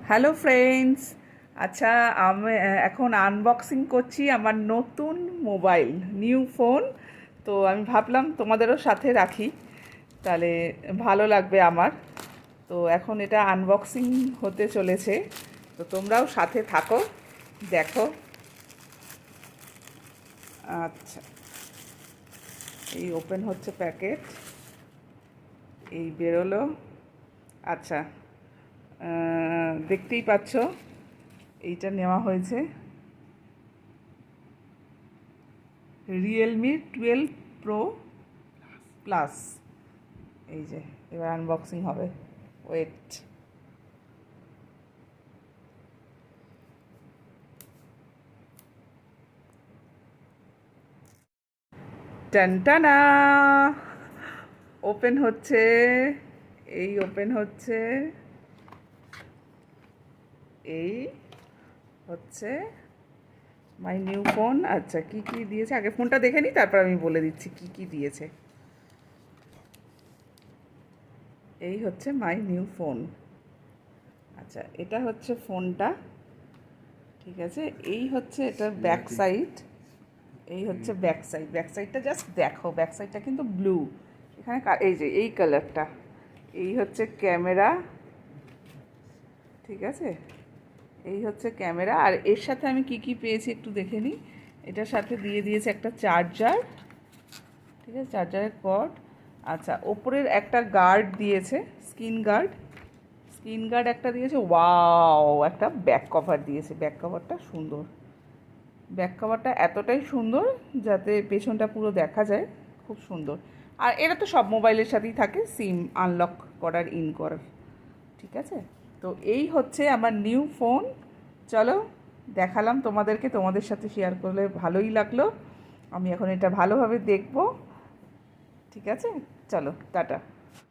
Hello friends. আচ্ছা, আমি এখন আনবক্সিং করছি আমার নতুন মোবাইল, নিউ ফোন। তো আমি ভাবলাম তোমাদেরও সাথে রাখি, তাহলে ভালো লাগবে আমার। তো এখন এটা আনবক্সিং হতে চলেছে, তো তোমরাও সাথে থাকো, দেখো। আচ্ছা, এই ওপেন হচ্ছে প্যাকেট, এই বেরোলো। আচ্ছা, দেখতেই পাচ্ছ এইটা নেওয়া হয়েছে রিয়েলমি 12 প্রো প্লাস। এই যে এবার আনবক্সিং হবে, ওয়েট। টানটানা, ওপেন হচ্ছে, এই ওপেন হচ্ছে, এই হচ্ছে মাই নিউ ফোন। আচ্ছা, কি কি দিয়েছে আগে ফোনটা দেখে নিই, তারপর আমি বলে দিচ্ছি কি কি দিয়েছে। এই হচ্ছে মাই নিউ ফোন। আচ্ছা, এটা হচ্ছে ফোনটা, ঠিক আছে। এই হচ্ছে এটার ব্যাক সাইড, এই হচ্ছে ব্যাক সাইড। ব্যাক সাইডটা জাস্ট দেখো, ব্যাক সাইডটা কিন্তু ব্লু। এখানে এই যে এই কালারটা, এই হচ্ছে ক্যামেরা, ঠিক আছে। এই হচ্ছে ক্যামেরা। আর এর সাথে আমি কি কি পেয়েছি একটু দেখে নিই। এটার সাথে দিয়ে দিয়েছে একটা চার্জার, ঠিক আছে, চার্জারের কর্ড। আচ্ছা, ওপরের একটা গার্ড দিয়েছে, স্ক্রিন গার্ড, স্ক্রিন গার্ড একটা দিয়েছে। ওয়াও, একটা ব্যাক কভার দিয়েছে। ব্যাক কভারটা সুন্দর, ব্যাক কভারটা এতটাই সুন্দর যাতে পেছনটা পুরো দেখা যায়, খুব সুন্দর। আর এটা তো সব মোবাইলের সাথেই থাকে, সিম আনলক করার, ইন করার, ঠিক আছে। তো এই হচ্ছে আমার নিউ ফোন। চলো, দেখালাম তোমাদেরকে, তোমাদের সাথে শেয়ার করলে ভালোই লাগলো। আমি এখন এটা ভালোভাবে দেখব, ঠিক আছে। চলো, টাটা।